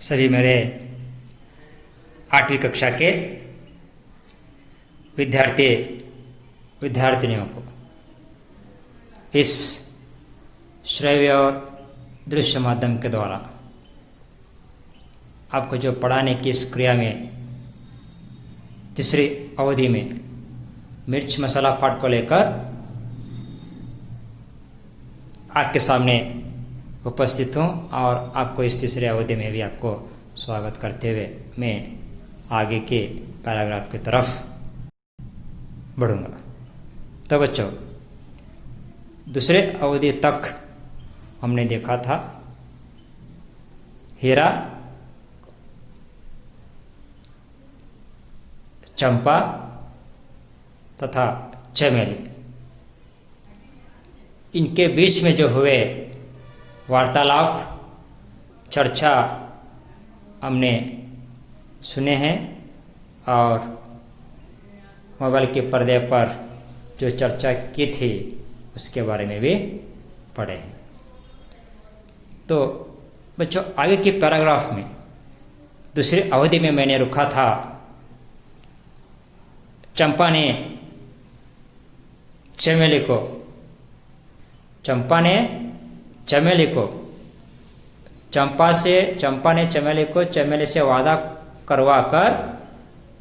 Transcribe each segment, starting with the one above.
सभी मेरे 8वीं कक्षा के विद्यार्थिनियों को इस श्रव्य और दृश्य माध्यम के द्वारा आपको जो पढ़ाने की इस क्रिया में तीसरी अवधि में मिर्च मसाला पाठ को लेकर आपके सामने उपस्थित हूँ और आपको इस तीसरी अवधि में भी आपको स्वागत करते हुए मैं आगे के पैराग्राफ की तरफ बढ़ूँगा। तो बच्चों, दूसरे अवधि तक हमने देखा था हीरा, चंपा तथा चमेली, इनके बीच में जो हुए वार्तालाप, चर्चा हमने सुने हैं और मोबाइल के पर्दे पर जो चर्चा की थी उसके बारे में भी पढ़े हैं। तो बच्चों, आगे के पैराग्राफ में दूसरी अवधि में मैंने रुका था, चंपा ने चमेली को चमेली से वादा करवा कर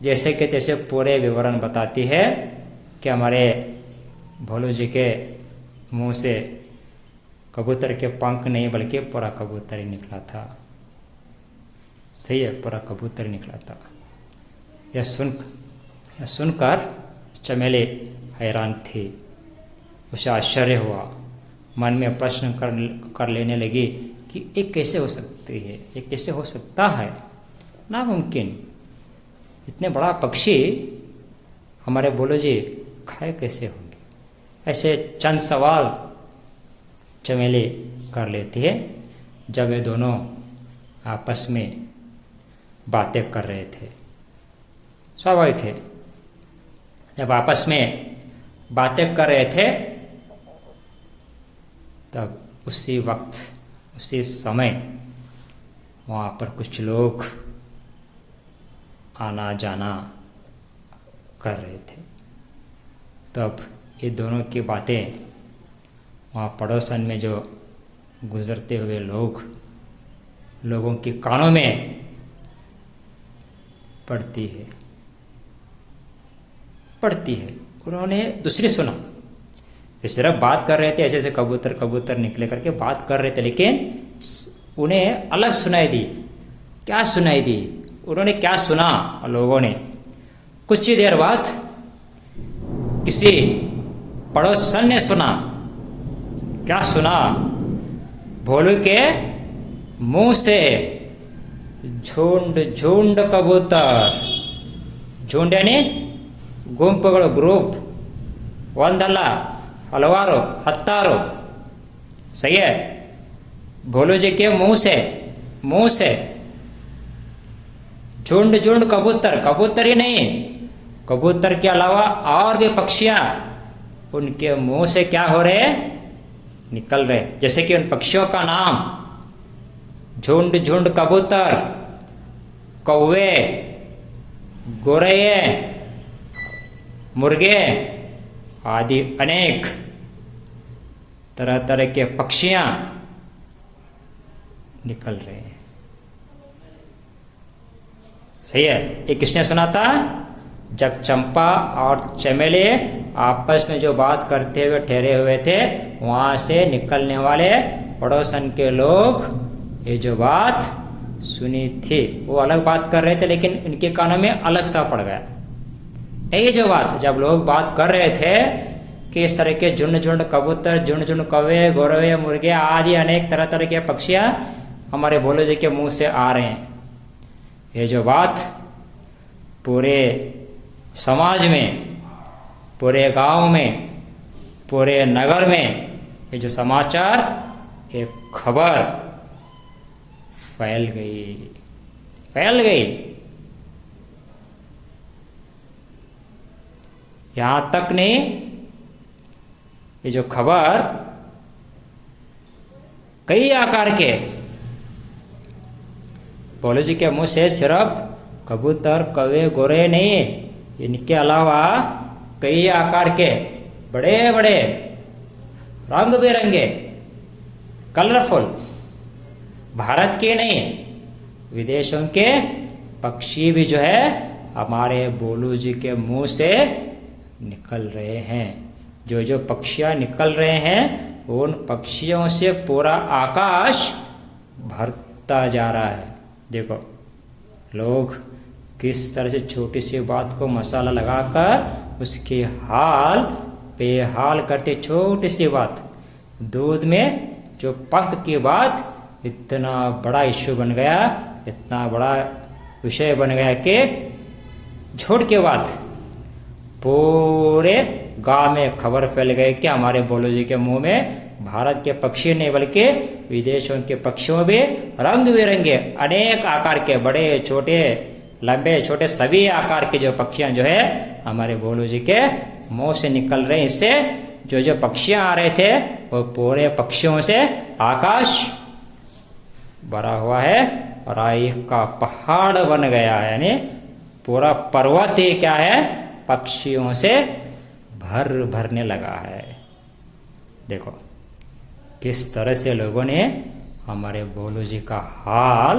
जैसे कि तैसे पूरे विवरण बताती है कि हमारे भोलू जी के मुंह से कबूतर के पंख नहीं बल्कि पूरा कबूतर ही निकला था। सही है, पूरा कबूतर ही निकला था। यह सुनकर चमेली हैरान थी, उसे आश्चर्य हुआ, मन में प्रश्न कर लेने लगी कि ये कैसे हो सकती है, ये कैसे हो सकता है, नामुमकिन। इतने बड़ा पक्षी हमारे भोलू जी खाए कैसे होंगे। ऐसे चंद सवाल चमेली कर लेती है जब वे दोनों आपस में बातें कर रहे थे। स्वाभाविक है, जब आपस में बातें कर रहे थे तब उसी वक्त, उसी समय वहाँ पर कुछ लोग आना जाना कर रहे थे। तब ये दोनों की बातें वहाँ पड़ोसन में जो गुजरते हुए लोगों के कानों में पड़ती है। उन्होंने दूसरी सुना। वे सिर्फ बात कर रहे थे, ऐसे ऐसे कबूतर निकले करके बात कर रहे थे, लेकिन उन्हें अलग सुनाई दी। क्या सुनाई दी? उन्होंने क्या सुना? लोगों ने कुछ ही देर बाद किसी पड़ोसन ने सुना। क्या सुना? भोलू के मुंह से झुंड कबूतर, झुंड यानी गुंपुगळु, ग्रुप, ಒಂದಲ್ಲ हलवारो, हत्तारो। सही है, भोलू जी के मुंह से झुंड कबूतर ही नहीं, कबूतर के अलावा और भी पक्षियां उनके मुंह से क्या हो रहे, निकल रहे। जैसे कि उन पक्षियों का नाम झुंड कबूतर, कौवे, गोरैये, मुर्गे आदि अनेक तरह तरह के पक्षियां निकल रहे हैं। सही है। ये किसने सुना था? जब चंपा और चमेली आपस में जो बात करते हुए ठहरे हुए थे, वहां से निकलने वाले पड़ोसन के लोग ये जो बात सुनी थी, वो अलग बात कर रहे थे, लेकिन इनके कानों में अलग सा पड़ गया। यही जो बात जब लोग बात कर रहे थे कि इस तरह के झुंड कबूतर, झुंड कौवे, गोरवे, मुर्गे आदि अनेक तरह तरह के पक्षियां हमारे भोलू जी के मुंह से आ रहे हैं, ये जो बात पूरे समाज में, पूरे गांव में, पूरे नगर में, ये जो समाचार, एक खबर फैल गई। यहाँ तक नहीं, ये जो खबर कई आकार के भोलू जी के मुंह से सिर्फ कबूतर, कौवे, गोरे नहीं, इनके अलावा कई आकार के बड़े बड़े रंग बिरंगे कलरफुल भारत के नहीं विदेशों के पक्षी भी जो है हमारे भोलू जी के मुंह से निकल रहे हैं। जो जो पक्षियाँ निकल रहे हैं उन पक्षियों से पूरा आकाश भरता जा रहा है। देखो लोग किस तरह से छोटी सी बात को मसाला लगाकर उसके हाल बेहाल करते। छोटी सी बात, दूध में जो पंख की बात इतना बड़ा इश्यू बन गया, इतना बड़ा विषय बन गया कि झूठ के बाद पूरे गांव में खबर फैल गई कि हमारे भोलू जी के मुंह में भारत के पक्षी नहीं बल्कि विदेशों के पक्षियों भी रंग बिरंगे अनेक आकार के बड़े छोटे लंबे छोटे सभी आकार के जो पक्षियां जो है हमारे भोलू जी के मुंह से निकल रहे हैं। इससे जो जो पक्षियां आ रहे थे वो पूरे पक्षियों से आकाश भरा हुआ है और एक का पहाड़ बन गया है, यानी पूरा पर्वत ही क्या है पक्षियों से भरने लगा है। देखो किस तरह से लोगों ने हमारे भोलू जी का हाल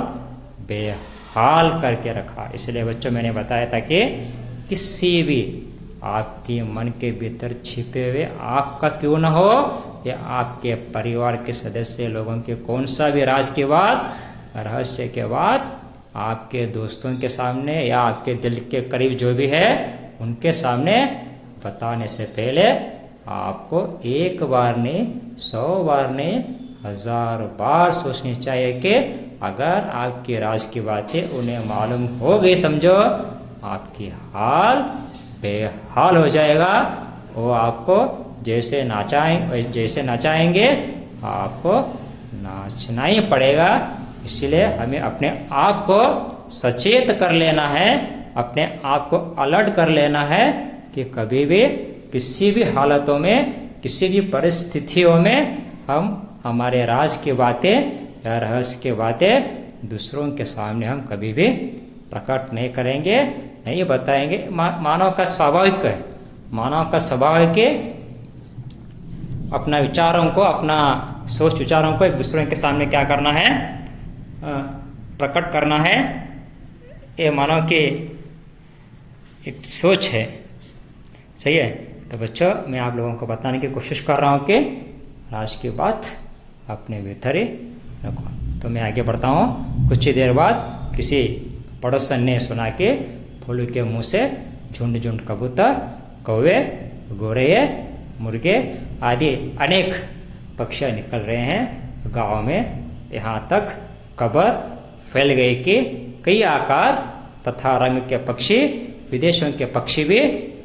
बेहाल करके रखा। इसलिए बच्चों मैंने बताया था कि किसी भी आपके मन के भीतर छिपे हुए आपका क्यों ना हो या आपके परिवार के सदस्य लोगों के कौन सा भी राज की बात रहस्य के बात आपके दोस्तों के सामने या आपके दिल के करीब जो भी है उनके सामने बताने से पहले आपको एक बार नहीं 100 बार नहीं 1000 बार सोचनी चाहिए कि अगर आपकी राज की बातें उन्हें मालूम हो गई समझो आपकी हाल बेहाल हो जाएगा। वो आपको जैसे नचाएंगे आपको नाचना ही पड़ेगा। इसलिए हमें अपने आप को सचेत कर लेना है, अपने आप को अलर्ट कर लेना है कि कभी भी किसी भी हालतों में किसी भी परिस्थितियों में हम हमारे राज की बातें या रहस्य की बातें दूसरों के सामने हम कभी भी प्रकट नहीं करेंगे, नहीं बताएंगे। मानव का स्वाभाविक है, मानव का स्वभाव है कि अपना विचारों को अपना सोच विचारों को एक दूसरे के सामने क्या करना है प्रकट करना है। ये मानव की एक सोच है, सही है। तो बच्चों मैं आप लोगों को बताने की कोशिश कर रहा हूँ कि राज की बात अपने भीतर ही रखो। तो मैं आगे बढ़ता हूँ। कुछ ही देर बाद किसी पड़ोसन ने सुना कि भोलू के मुंह से झुंड झुंड कबूतर, कौवे, गोरैये, मुर्गे आदि अनेक पक्षी निकल रहे हैं गाँव में। यहाँ तक खबर फैल गई कि कई आकार तथा रंग के पक्षी विदेशों के पक्षी भी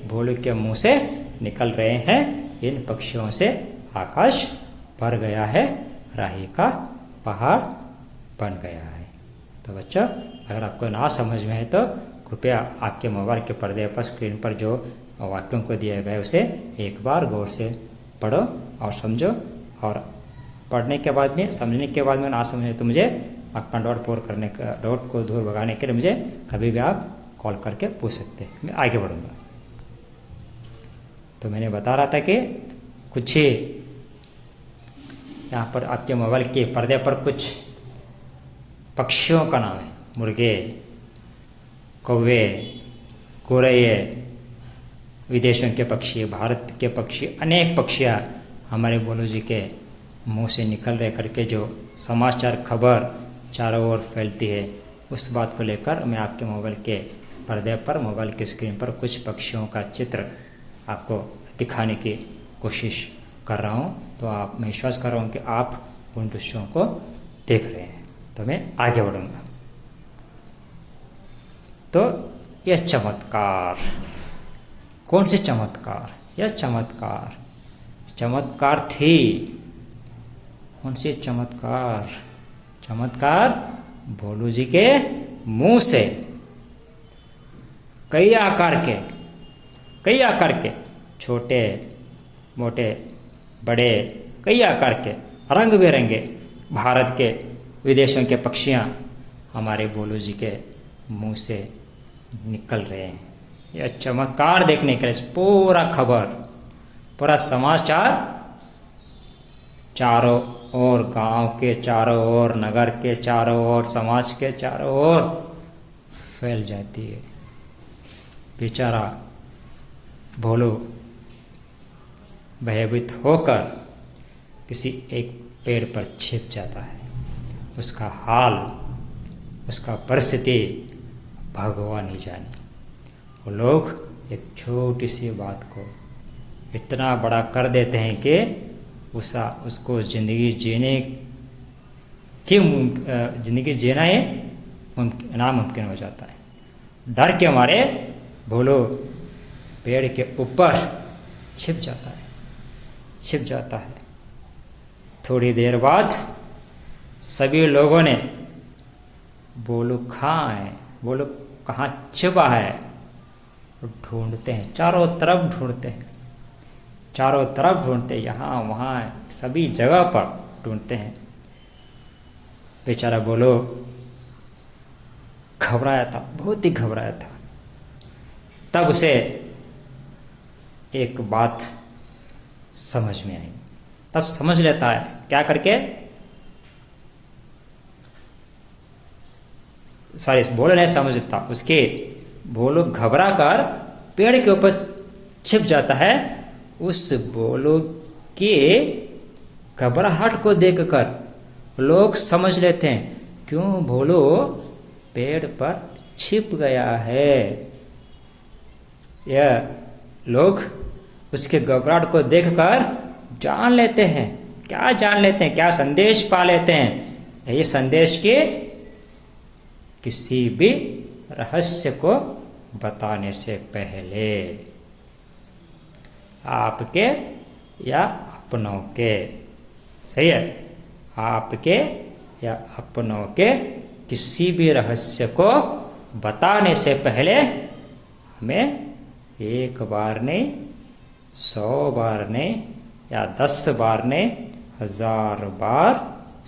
भोलू के मुंह से निकल रहे हैं। इन पक्षियों से आकाश भर गया है, राही का पहाड़ बन गया है। तो बच्चों अगर आपको ना समझ में है तो कृपया आपके मोबाइल के पर्दे पर स्क्रीन पर जो वाक्यों को दिया गया उसे एक बार गौर से पढ़ो और समझो, और पढ़ने के बाद में समझने के बाद में ना समझे तो मुझे अपना डाउट को दूर भगाने के लिए मुझे कभी भी आप कॉल करके पूछ सकते हैं, मैं आगे बढ़ूँगा। तो मैंने बता रहा था कि कुछ ही यहाँ पर आपके मोबाइल के पर्दे पर कुछ पक्षियों का नाम है। मुर्गे, कौवे, गोरैये, विदेशों के पक्षी, भारत के पक्षी, अनेक पक्षियाँ हमारे भोलू जी के मुंह से निकल रहे करके जो समाचार खबर चारों ओर फैलती है, उस बात को लेकर मैं आपके मोबाइल के पर्दे पर, मोबाइल की स्क्रीन पर कुछ पक्षियों का चित्र आपको दिखाने की कोशिश कर रहा हूँ। तो आप मैं विश्वास कर रहा हूँ कि आप उन दृश्यों को देख रहे हैं। तो मैं आगे बढ़ूँगा। तो यह चमत्कार, कौन से चमत्कार? यह चमत्कार थी। कौन सी चमत्कार? चमत्कार भोलू जी के मुंह से कई आकार के छोटे मोटे बड़े कई आकार के रंग बिरंगे भारत के विदेशों के पक्षियाँ हमारे भोलू जी के मुंह से निकल रहे हैं। यह चमत्कार देखने के लिए पूरा खबर, पूरा समाचार चारों ओर, गांव के चारों ओर, नगर के चारों ओर, समाज के चारों ओर फैल जाती है। बेचारा भोलू भयभीत होकर किसी एक पेड़ पर छिप जाता है। उसका हाल, उसका परिस्थिति भगवान ही जाने। वो लोग एक छोटी सी बात को इतना बड़ा कर देते हैं कि उसको ज़िंदगी जीने की ज़िंदगी जीना ही नामुमकिन हो जाता है। डर के मारे भोलू पेड़ के ऊपर छिप जाता है। थोड़ी देर बाद सभी लोगों ने भोलू कहाँ है, भोलू कहाँ छिपा है ढूंढते हैं, चारों तरफ ढूंढते, यहाँ वहाँ सभी जगह पर ढूंढते हैं। बेचारा भोलू घबराया था, बहुत ही घबराया था। तब उसे एक बात समझ में आई। तब समझ लेता है क्या करके, भोलू नहीं समझता, उसके भोलू घबरा कर पेड़ के ऊपर छिप जाता है। उस भोलू के घबराहट को देखकर लोग समझ लेते हैं क्यों भोलू पेड़ पर छिप गया है। यह लोग उसके घबराहट को देखकर जान लेते हैं, क्या संदेश पा लेते हैं। ये संदेश के किसी भी रहस्य को बताने से पहले आपके या अपनों के, सही है, आपके या अपनों के किसी भी रहस्य को बताने से पहले हमें एक बार नहीं, 100 बार नहीं, या 10 बार नहीं, 1000 बार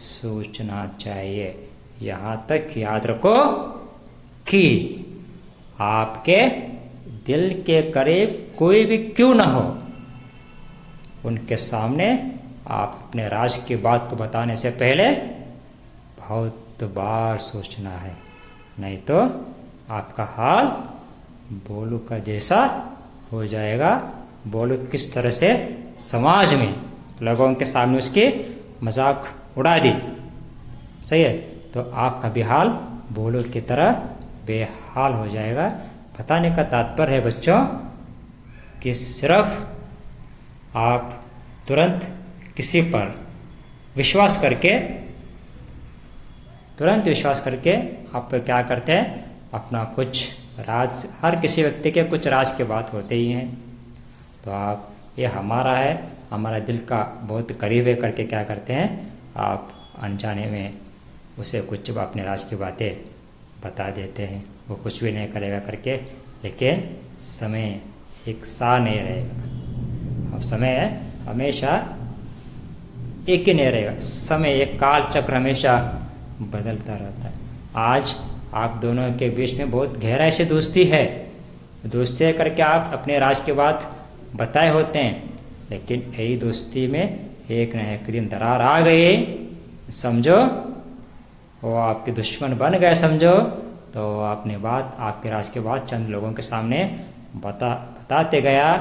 सोचना चाहिए। यहाँ तक याद रखो कि आपके दिल के करीब कोई भी क्यों ना हो, उनके सामने आप अपने राज की बात को बताने से पहले बहुत बार सोचना है, नहीं तो आपका हाल भोलू का जैसा हो जाएगा। भोलू किस तरह से समाज में लोगों के सामने उसकी मजाक उड़ा दी, सही है, तो आपका भी हाल भोलू की तरह बेहाल हो जाएगा। बताने का तात्पर्य है बच्चों कि सिर्फ आप तुरंत किसी पर विश्वास करके आप क्या करते हैं, अपना कुछ राज, हर किसी व्यक्ति के कुछ राज की बात होते ही हैं, तो आप ये हमारा है, हमारा दिल का बहुत करीब है करके क्या करते हैं, आप अनजाने में उसे कुछ अपने राज की बातें बता देते हैं। वो कुछ भी नहीं करेगा करके, लेकिन समय एक सा नहीं रहेगा। अब समय हमेशा एक ही नहीं रहेगा, समय एक काल चक्र हमेशा बदलता रहता है। आज आप दोनों के बीच में बहुत गहराई से दोस्ती है करके आप अपने राज की बात बताए होते हैं, लेकिन यही दोस्ती में एक न एक दिन दरार आ गई, समझो, वो आपके दुश्मन बन गए समझो, तो आपने बात, आपके राज के बाद चंद लोगों के सामने बताते गया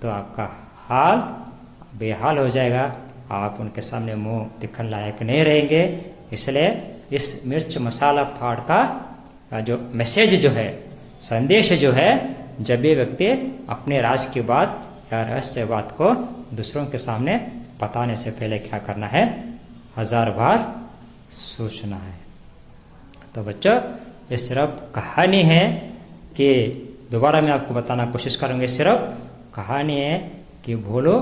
तो आपका हाल बेहाल हो जाएगा, आप उनके सामने मुंह दिखने लायक नहीं रहेंगे। इसलिए इस मिर्च मसाला फाड़ का जो मैसेज जो है, संदेश जो है, जब भी व्यक्ति अपने राज की बात या रहस्य बात को दूसरों के सामने बताने से पहले क्या करना है, 1000 बार सोचना है। तो बच्चों ये सिर्फ कहानी है कि दोबारा मैं आपको बताना कोशिश करूँगी, सिर्फ कहानी है कि भोलू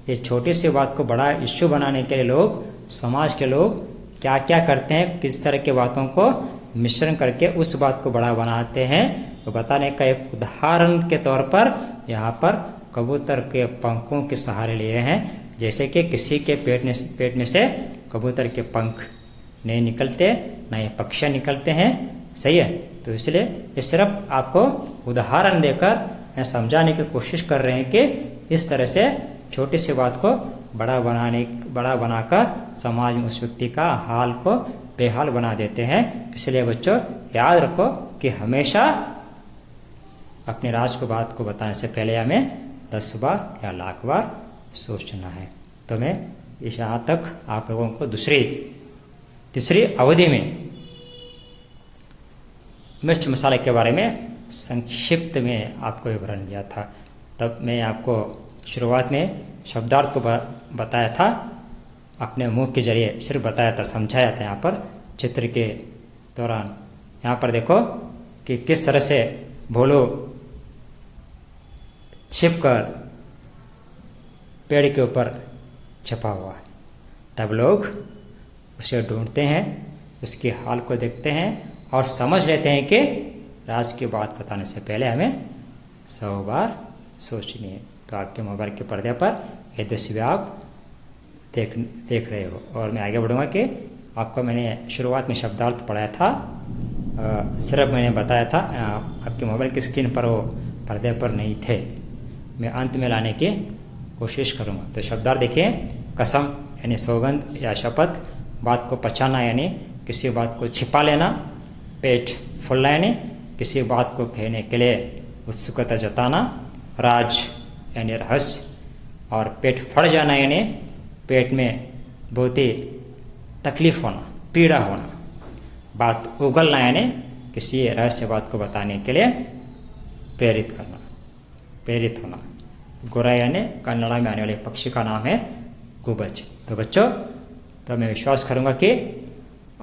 ये छोटी सी बात को बड़ा इश्यू बनाने के लिए लोग, समाज के लोग क्या क्या करते हैं, किस तरह की बातों को मिश्रण करके उस बात को बड़ा बनाते हैं। तो बताने का एक उदाहरण के तौर पर यहाँ पर कबूतर के पंखों के सहारे लिए हैं। जैसे कि किसी के पेट में से कबूतर के पंख नहीं निकलते, नए पक्षी निकलते हैं। सही है, तो इसलिए ये सिर्फ आपको उदाहरण देकर समझाने की कोशिश कर रहे हैं कि इस तरह से छोटी सी बात को बड़ा बनाकर समाज में उस व्यक्ति का हाल को बेहाल बना देते हैं। इसलिए बच्चों याद रखो कि हमेशा अपने राज को बात को बताने से पहले हमें 10 बार या लाख बार सोचना है। तो मैं इस यहाँ तक आप लोगों को तीसरी अवधि में मिर्च मसाले के बारे में संक्षिप्त में आपको विवरण दिया था। तब मैं आपको शुरुआत में शब्दार्थ को बताया था, अपने मुंह के जरिए सिर्फ बताया था, समझाया था। यहाँ पर चित्र के दौरान यहाँ पर देखो कि किस तरह से भोलू छिपकर पेड़ के ऊपर छपा हुआ है। तब लोग उसे ढूंढते हैं, उसके हाल को देखते हैं और समझ लेते हैं कि राज की बात बताने से पहले हमें 100 बार सोचनी है। तो आपके मोबाइल के पर्दे पर ये दृश्य आप देख रहे हो। और मैं आगे बढ़ूँगा कि आपको मैंने शुरुआत में शब्दार्थ पढ़ाया था, सिर्फ मैंने बताया था, आपके मोबाइल की स्क्रीन पर वो पर्दे पर नहीं थे। मैं अंत में लाने की कोशिश करूँगा। तो शब्दार्थ देखिए, कसम यानी सौगंध या शपथ, बात को पछाना यानी किसी बात को छिपा लेना, पेट फुलना यानी किसी बात को कहने के लिए उत्सुकता जताना, राज यानी रहस्य, और पेट फट जाना यानी पेट में बहुत ही तकलीफ होना, पीड़ा होना, बात उगलना यानी किसी रहस्य बात को बताने के लिए प्रेरित होना। गोरा यानी कन्नड़ा में आने वाले पक्षी का नाम है गुबज। तो बच्चों, तो मैं विश्वास करूँगा कि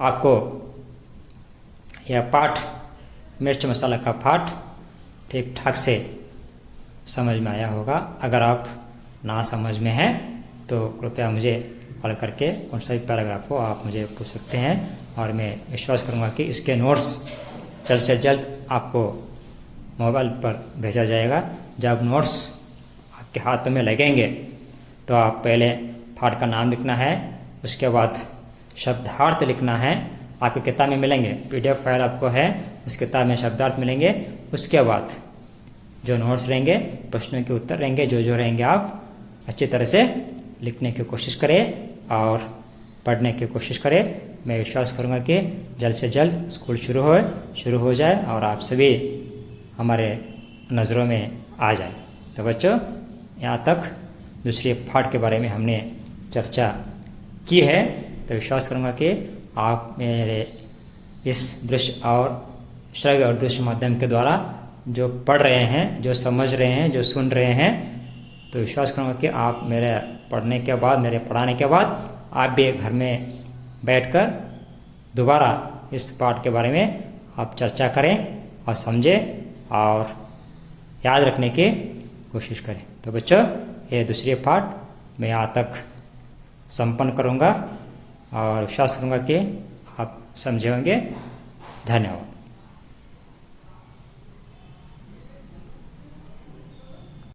आपको यह पाठ, मिर्च मसाला का पाठ ठीक ठाक से समझ में आया होगा। अगर आप ना समझ में हैं तो कृपया मुझे कॉल करके कौन सा भी पैराग्राफ हो आप मुझे पूछ सकते हैं, और मैं विश्वास करूँगा कि इसके नोट्स जल्द से जल्द आपको मोबाइल पर भेजा जाएगा। जब नोट्स आपके हाथ में लगेंगे तो आप पहले पाठ का नाम लिखना है, उसके बाद शब्दार्थ लिखना है। आपकी किताब में मिलेंगे, PDF फाइल आपको है, उस किताब में शब्दार्थ मिलेंगे। उसके बाद जो नोट्स रहेंगे, प्रश्नों के उत्तर रहेंगे, जो रहेंगे आप अच्छी तरह से लिखने की कोशिश करें और पढ़ने की कोशिश करें। मैं विश्वास करूँगा कि जल्द से जल्द स्कूल शुरू हो जाए और आप सभी हमारे नज़रों में आ जाए। तो बच्चों, यहाँ तक दूसरे पाठ के बारे में हमने चर्चा की है। तो विश्वास करूँगा कि आप मेरे इस दृश्य और श्रव्य और दृश्य माध्यम के द्वारा जो पढ़ रहे हैं, जो समझ रहे हैं, जो सुन रहे हैं, तो विश्वास करूँगा कि आप मेरे पढ़ने के बाद, मेरे पढ़ाने के बाद आप भी घर में बैठकर दोबारा इस पाठ के बारे में आप चर्चा करें और समझें और याद रखने की कोशिश करें। तो बच्चों, ये दूसरी पाठ मैं यहाँ तक संपन्न करूँगा और विश्वास करूँगा कि आप समझे होंगे। धन्यवाद।